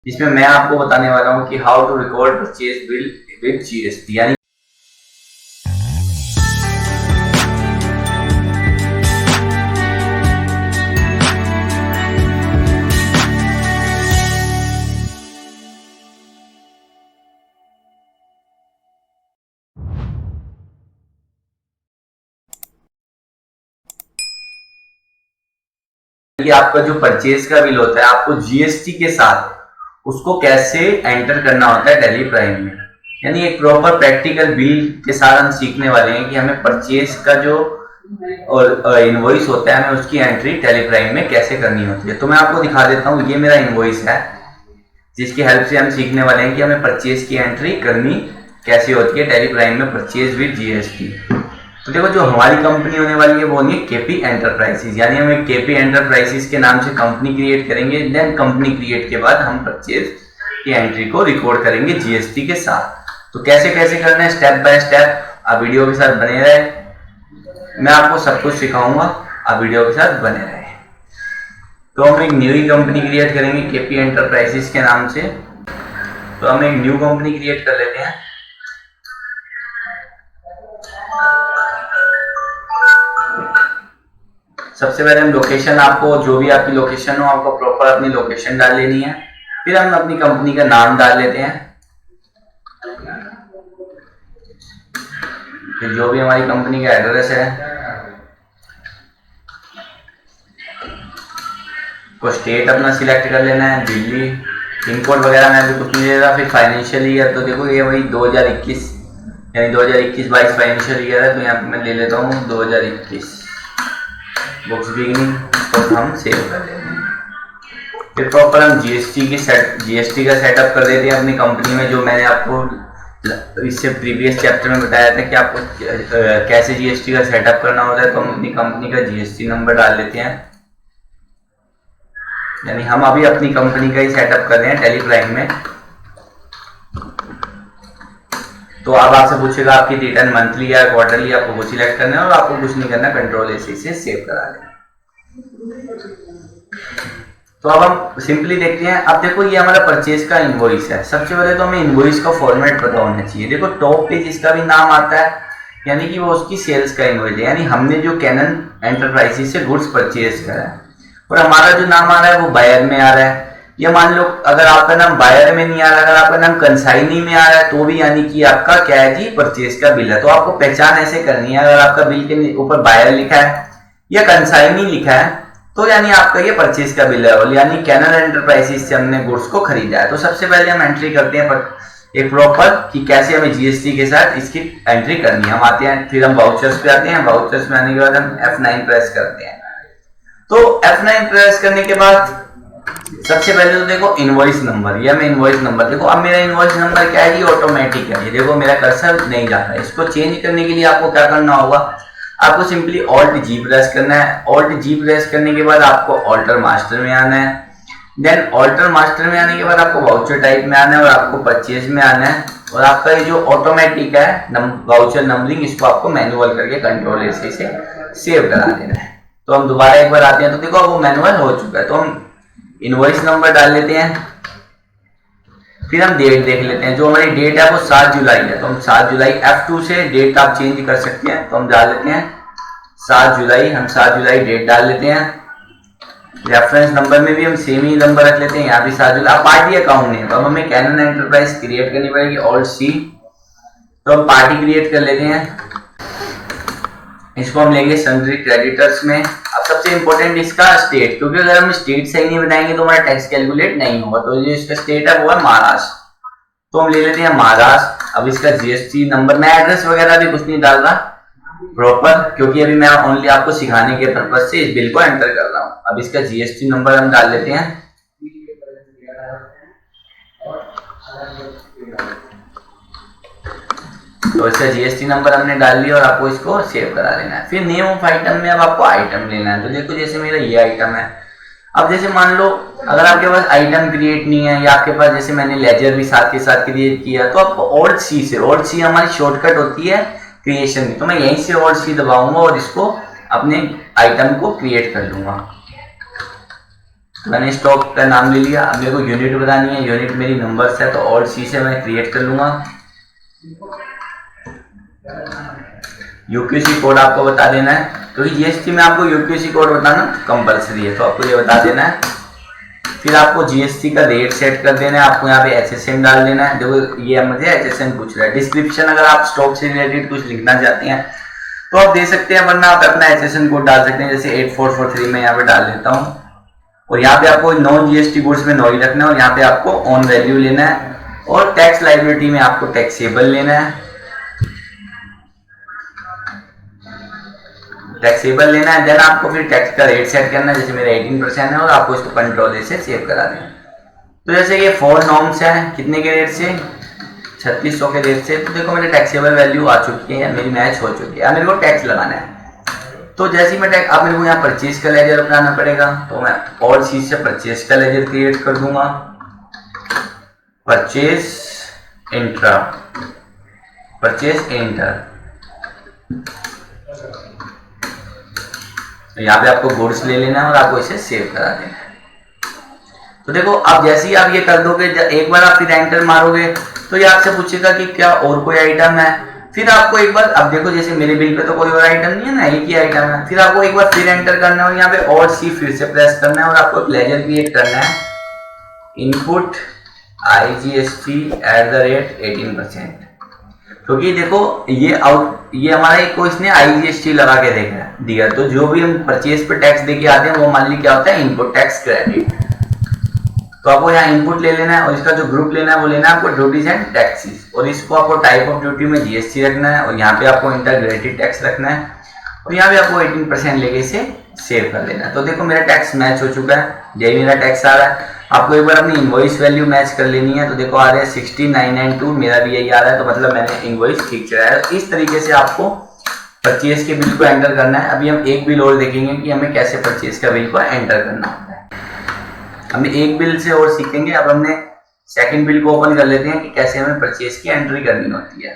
जिसमें मैं आपको बताने वाला हूँ कि how to record purchase bill with GST. यानी कि आपका जो परचेज का बिल होता है आपको जीएसटी के साथ उसको कैसे एंटर करना होता है टैली प्राइम में। यानी एक प्रॉपर प्रैक्टिकल बिल के साथ हम सीखने वाले हैं कि हमें परचेज का जो और इनवॉइस होता है हमें उसकी एंट्री टैली प्राइम में कैसे करनी होती है। तो मैं आपको दिखा देता हूँ, ये मेरा इनवॉइस है जिसकी हेल्प से हम सीखने वाले हैं कि हमें परचेज की एंट्री करनी कैसे होती है टैली प्राइम में परचेज विद जीएसटी। तो देखो, जो हमारी कंपनी होने वाली है वो होनी है केपी एंटरप्राइजेस। यानी हम एक केपी एंटरप्राइजेस के नाम से कंपनी क्रिएट करेंगे। देन कंपनी क्रिएट के बाद हम परचेज की एंट्री को रिकॉर्ड करेंगे जीएसटी के साथ। तो कैसे कैसे करना है स्टेप बाय स्टेप, आप वीडियो के साथ बने रहे, मैं आपको सब कुछ सिखाऊंगा, आप वीडियो के साथ बने रहे। तो हम एक न्यू कंपनी क्रिएट करेंगे केपी एंटरप्राइजेस के नाम से। तो हम एक न्यू कंपनी क्रिएट कर लेते हैं। सबसे पहले हम लोकेशन, आपको जो भी आपकी लोकेशन हो आपको प्रॉपर अपनी लोकेशन डाल लेनी है। फिर हम अपनी कंपनी का नाम डाल लेते हैं। फिर जो भी हमारी कंपनी का एड्रेस है को स्टेट अपना सिलेक्ट कर लेना है, दिल्ली। पिन कोड वगैरह मैं भी कुछ नहीं दे रहा। फिर फाइनेंशियल ईयर, तो देखो ये वही 2021 यानी 2021-22 फाइनेंशियल ईयर है, तो यहाँ पे मैं ले लेता हूँ 2021 बुक्स बिगिनिंग, तो हम सेव कर लेते हैं। फिर प्रॉपर हम जीएसटी का सेटअप कर देते हैं अपनी कंपनी में, जो मैंने आपको इससे प्रीवियस चैप्टर में बताया था कि आपको कैसे जीएसटी का सेटअप करना होता है। तो हम अपनी कंपनी का जीएसटी नंबर डाल लेते हैं। यानी हम अभी अपनी कंपनी का ही सेटअप कर रहे हैं टैली प्राइम में। तो अब आपसे पूछेगा आपकी रिटर्न मंथली या क्वार्टरली, आपको वो सिलेक्ट करना है और आपको कुछ नहीं करना, कंट्रोल एसी से सेव करा लेना। तो अब हम सिंपली देखते हैं। अब देखो, ये हमारा परचेज का इनवॉइस है। सबसे पहले तो हमें इनवॉइस का फॉर्मेट पता होना चाहिए। देखो, टॉप पे जिसका भी नाम आता है यानी कि वो उसकी सेल्स का इनवॉइस है। यानी हमने जो कैनन एंटरप्राइजेस से गुड्स परचेज करा है और हमारा जो नाम आ रहा है वो बायर में आ रहा है। या मान लो अगर आपका नाम बायर में नहीं आ रहा, अगर आपका नाम कंसाइनी में आ रहा है, तो भी यानी कि आपका क्या है जी, परचेज का बिल है। तो आपको पहचान ऐसे करनी है, अगर आपका बिल के ऊपर बायर लिखा है या कंसाइनी लिखा है तो यानी आपका ये परचेज का बिल है और यानी कैनन एंटरप्राइजेस से हमने गुड्स को खरीदा है। तो सबसे पहले हम एंट्री करते हैं एक प्रॉपर कि कैसे हमें जीएसटी के साथ इसकी एंट्री करनी है। हम आते हैं, फिर हम वाउचर्स पे आते हैं। वाउचर्स में आने के बाद हम F9 प्रेस करते हैं। तो F9 प्रेस करने के बाद सबसे पहले तो देखो इनवॉइस नंबर, या मैं इनवॉइस नंबर, देखो अब मेरा इनवॉइस नंबर क्या है, ये ऑटोमेटिक है। ये देखो मेरा कर्सर नहीं जा रहा है। इसको चेंज करने के लिए आपको क्या करना होगा, आपको सिंपली ऑल्ट जी प्रेस करना है। ऑल्ट जी प्रेस करने के बाद आपको ऑल्टर मास्टर में आना है। देन ऑल्टर मास्टर में आने के बाद आपको वाउचर टाइप में आना है और आपको परचेज में आना है। और आपका ये जो ऑटोमेटिक है वाउचर नंबरिंग, इसको आपको मैनुअल करके कंट्रोल एसी से सेव करा देना है। तो हम दोबारा एक बार आते हैं, तो देखो वो मैनुअल हो चुका है। तो हम इनवॉइस नंबर डाल लेते हैं। फिर हम डेट देख लेते हैं। जो हमारी डेट है वो 7 जुलाई है, तो हम 7 जुलाई F2 से डेट आप चेंज कर सकते हैं। तो हम डाल लेते हैं 7 जुलाई, हम 7 जुलाई डेट डाल लेते हैं। रेफरेंस नंबर में भी हम सेम ही नंबर रख लेते हैं, यहाँ भी 7 जुलाई। अब पार्टी अकाउंट नेम, अब हमें कैनन एंटरप्राइज क्रिएट करनी पड़ेगी, ऑल्ट C। तो हम पार्टी क्रिएट कर लेते हैं। इसको हम लेंगे सन्ड्री क्रेडिटर्स में। अब सबसे इंपॉर्टेंट इसका स्टेट, क्योंकि अगर हम स्टेट सही नहीं बताएंगे तो हमारा टैक्स कैलकुलेट नहीं होगा। तो जो इसका स्टेट है वो है महाराष्ट्र, तो हम ले लेते हैं महाराष्ट्र। अब इसका जीएसटी नंबर, मैं एड्रेस वगैरह भी कुछ नहीं डाल रहा प्रॉपर, क्योंकि अभी मैं ओनली आपको सिखाने के पर्पज से इस बिल को एंटर कर रहा हूँ। अब इसका जीएसटी नंबर हम डाल लेते हैं। तो इसका जीएसटी नंबर हमने डाल लिया और आपको इसको सेव करा लेना है। फिर नेम ऑफ आइटम में अब आपको आइटम लेना है। तो देखो, जैसे मेरा ये आइटम है। अब जैसे मान लो अगर आपके पास आइटम क्रिएट नहीं है या आपके पास जैसे मैंने लेजर भी साथ के साथ क्रिएट किया, तो आपको ऑल्ट C से, ऑल्ट C हमारी शॉर्टकट होती है क्रिएशन की। तो मैं यहीं से ऑल्ट C दबाऊंगा और इसको अपने आइटम को क्रिएट कर लूंगा। मैंने स्टॉक का नाम ले लिया। अब मेरे को यूनिट बतानी है, यूनिट मेरी नंबर्स है, तो ऑल्ट सी से मैं क्रिएट कर लूंगा। यूक्यूसी कोड आपको बता देना है, क्योंकि जीएसटी में आपको यूक्यूसी कोड बताना कंपलसरी है, तो आपको ये बता देना है। फिर आपको जीएसटी का रेट सेट कर देना है, आपको यहाँ पे एचएसएन डाल देना है। देखो ये मुझे एचएसएन पूछ रहा है। डिस्क्रिप्शन अगर आप स्टॉक से रिलेटेड कुछ लिखना चाहते हैं तो आप दे सकते हैं, वरना आप अपना एचएसएन कोड डाल सकते हैं, जैसे 8443 में यहाँ पे डाल देता हूँ। और यहाँ पे आपको नॉन जीएसटी गुड्स में नो ही रखना है, और यहाँ पे आपको ऑन वैल्यू लेना है, और टैक्स लायबिलिटी में आपको टैक्सेबल लेना है, टैक्सेबल लेना है। देन आपको फिर टैक्स का रेट सेट करना है, जैसे मेरा 18% है, और आपको इसको कंट्रोल से सेव करा देना। तो जैसे ये 4 नॉर्म्स हैं, कितने के रेट से, 3600 के रेट से। तो देखो मेरे टैक्सेबल वैल्यू आ चुकी है, मेरी मैच हो चुकी है। अब मेरे को टैक्स लगाना है, तो जैसे ही मैं टैक्स, अब मेरे को यहाँ परचेज का लेजर बनाना पड़ेगा, तो मैं और चीज से परचेज का लेजर क्रिएट कर दूंगा। Purchase enter, purchase enter. तो यहाँ पे आपको गुड्स ले लेना है और आपको इसे सेव करा देना है। तो देखो अब जैसे ही आप ये कर दोगे, एक बार आप फिर एंटर मारोगे तो ये आपसे पूछेगा कि क्या और कोई आइटम है। फिर आपको एक बार, अब देखो जैसे मेरे बिल पे तो कोई और आइटम नहीं है ना, एक ही आइटम है। फिर आपको एक बार फिर एंटर करना है और यहाँ पे और सी फिर से प्रेस करना है, और आपको एक लेजर क्रिएट करना है, इनपुट IGST @18%। क्योंकि देखो ये हमारा एक को इसने IGST लगा के दिया, तो जो भी हम परचेज पे टैक्स देके आते हैं वो मान ली क्या होता है, इनपुट टैक्स क्रेडिट। तो आपको यहाँ इनपुट ले लेना है, और इसका जो ग्रुप लेना है वो लेना है आपको ड्यूटीज एंड टैक्सेस, और इसको आपको टाइप ऑफ ड्यूटी में GST रखना है, और यहाँ पे आपको इंटीग्रेटेड टैक्स रखना है, और यहाँ पे आपको 18% लेके इसे सेव कर देना है। तो देखो मेरा टैक्स मैच हो चुका है, यही मेरा टैक्स आ रहा है। आपको एक बार अपनी इनवॉइस वैल्यू मैच कर लेनी है, तो देखो आ रहा है 60992, मेरा भी यही आ रहा है, तो मतलब मैंने इनवॉइस ठीक चढ़ाया है। इस तरीके से आपको परचेज के बिल को एंटर करना है। अभी हम एक बिल और देखेंगे कि हमें कैसे परचेज का बिल को एंटर करना होता है। हम एक बिल से और सीखेंगे। अब हमने सेकंड बिल को ओपन कर लेते हैं कि कैसे हमें परचेज की एंट्री करनी होती है।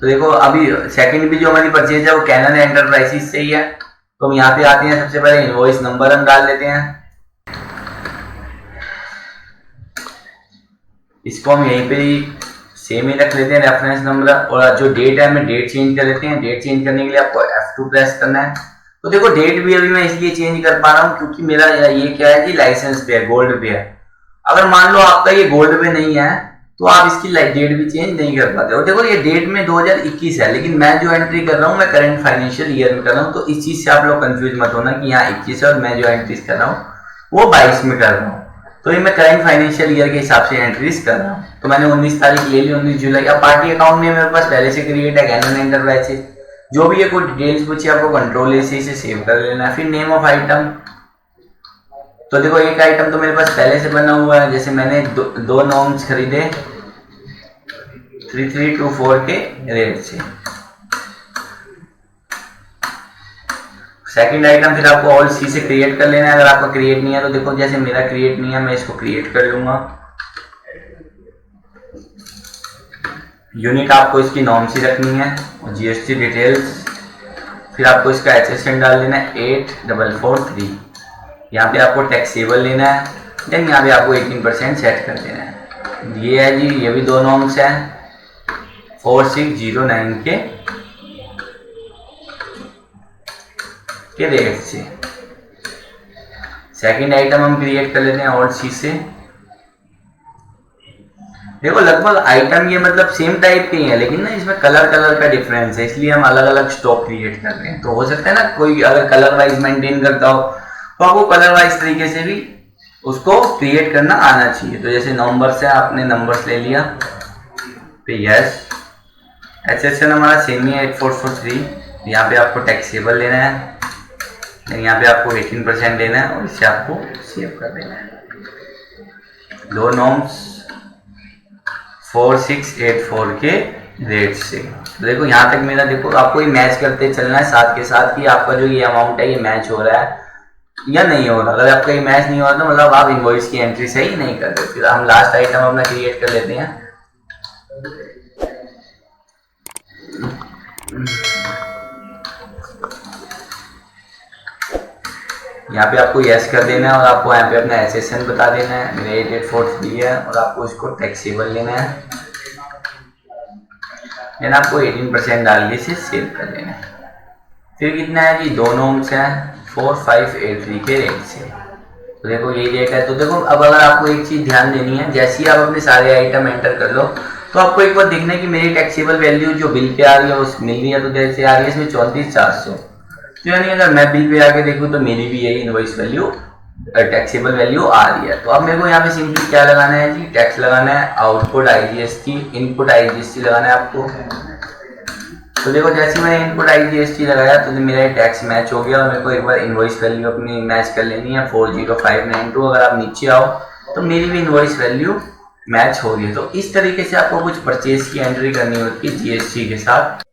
तो देखो अभी सेकंड बिल जो हमारी परचेज है वो कैनन एंटरप्राइजेस से ही है। तो हम यहाँ पे आते हैं, सबसे पहले इनवॉइस नंबर हम डाल देते हैं, इसको हम यहीं पे ही सेम ही रख लेते हैं रेफरेंस नंबर। और जो डेट है हमें डेट चेंज कर लेते हैं। डेट चेंज करने के लिए आपको F2 प्रेस करना है। तो देखो डेट भी अभी मैं इसलिए चेंज कर पा रहा हूँ क्योंकि मेरा ये क्या है कि लाइसेंस पे है, गोल्ड पे है। अगर मान लो आपका ये गोल्ड पे नहीं है तो आप इसकी डेट भी चेंज नहीं कर पाते। और देखो ये डेट में 2021 है, लेकिन मैं जो एंट्री कर रहा हूँ मैं करंट फाइनेंशियल ईयर में कर रहा हूँ। तो इस चीज से आप लोग कंफ्यूज मत होना कि यहाँ 21 है और मैं जो एंट्रीज कर रहा हूँ वो 22 में कर रहा हूँ। तो ये मैं करंट फाइनेंशियल ईयर के हिसाब से एंट्रीज कर रहा हूँ। तो मैंने 19 तारीख ले ली, 19 जुलाई। अब पार्टी अकाउंट में मेरे पास पहले से क्रिएट है कैनन एंटरप्राइजेस। जो भी ये कोई डिटेल्स पूछे आपको कंट्रोल से इसे सेव कर लेना है। फिर नेम ऑफ आइटम, तो देखो एक आइटम तो मेरे पास पहले से बना हुआ है, जैसे मैंने दो नॉर्म्स खरीदे 3324 के रेट से। सेकंड आइटम फिर आपको ऑल सी से क्रिएट कर लेना है। अगर आपका क्रिएट नहीं है तो देखो जैसे मेरा क्रिएट नहीं है मैं इसको क्रिएट कर लूंगा। यूनिट आपको इसकी नॉर्म सी रखनी है और जीएसटी डिटेल्स। फिर आपको इसका HSN डाल देना है 8443। यहाँ पे आपको टैक्सेबल लेना है। देन यहाँ पे आपको 18% सेट कर देना है। ये है जी, ये भी दो नॉर्म्स हैं 4609 के रेट से। सेकंड आइटम हम क्रिएट कर लेते हैं ऑल्ट सी से। देखो लगभग आइटम ये मतलब सेम टाइप के ही है, लेकिन ना इसमें कलर का डिफरेंस है, इसलिए हम अलग अलग स्टॉक क्रिएट कर रहे हैं। तो हो सकता है ना कोई अगर कलर वाइज मेंटेन करता हो तो आपको कलर वाइज तरीके से भी उसको क्रिएट करना आना चाहिए। तो जैसे नंबर्स है, आपने नंबर्स ले लिया तो यस। HSN हमारा सेम ही है 8443। यहाँ पे आपको टैक्सेबल लेना है, यहाँ पे आपको 18% देना है और इसे आपको सेव कर देना है। दो नॉर्म्स 4684 के रेट से। तो देखो यहाँ तक मेरा, देखो आपको ये मैच करते चलना है साथ के साथ कि आपका जो ये अमाउंट है ये मैच हो रहा है या नहीं हो रहा। अगर आपका ये मैच नहीं हो रहा तो मतलब आप इनवॉइस की एंट्री सही नहीं कर रहे। फिर हम लास्ट आइटम अपना क्रिएट कर लेते हैं। यहाँ पे आपको यस कर देना है और आपको यहाँ पे अपना एसएसएन बता देना है। मेरा 8843 है और आपको इसको टैक्सेबल लेना है, देन आपको 18% डाल के इसे सेव कर देना है। फिर कितना है जी, 2 नॉर्म्स हैं 4583 के रेट से। तो देखो ये रेट है। तो देखो अब अगर आपको एक चीज ध्यान देनी है, जैसे ही आप अपने सारे आइटम एंटर कर लो तो आपको एक बार देखना है कि मेरी टैक्सेबल वैल्यू जो बिल पे आ रही है उस मिल रही है। तो जैसे आ रही है इसमें 34,400, तो यानी अगर मैं बिल पे आके देखूँ तो मेरी भी यही इनवॉइस वैल्यू टैक्सेबल वैल्यू आ रही है। तो अब मेरे को यहाँ पे सिंपली क्या लगाना है जी, टैक्स लगाना है, आउटपुट आईजीएसटी, इनपुट आईजीएसटी लगाना है आपको। तो देखो जैसे मैंने इनपुट आईजीएसटी लगाया तो मेरा टैक्स मैच हो गया और मेरे को एक बार इनवॉइस वैल्यू अपनी मैच कर लेनी है 40592। अगर आप नीचे आओ तो मेरी भी इनवॉइस वैल्यू मैच हो रही है। तो इस तरीके से आपको कुछ परचेज की एंट्री करनी होती है जीएसटी के साथ।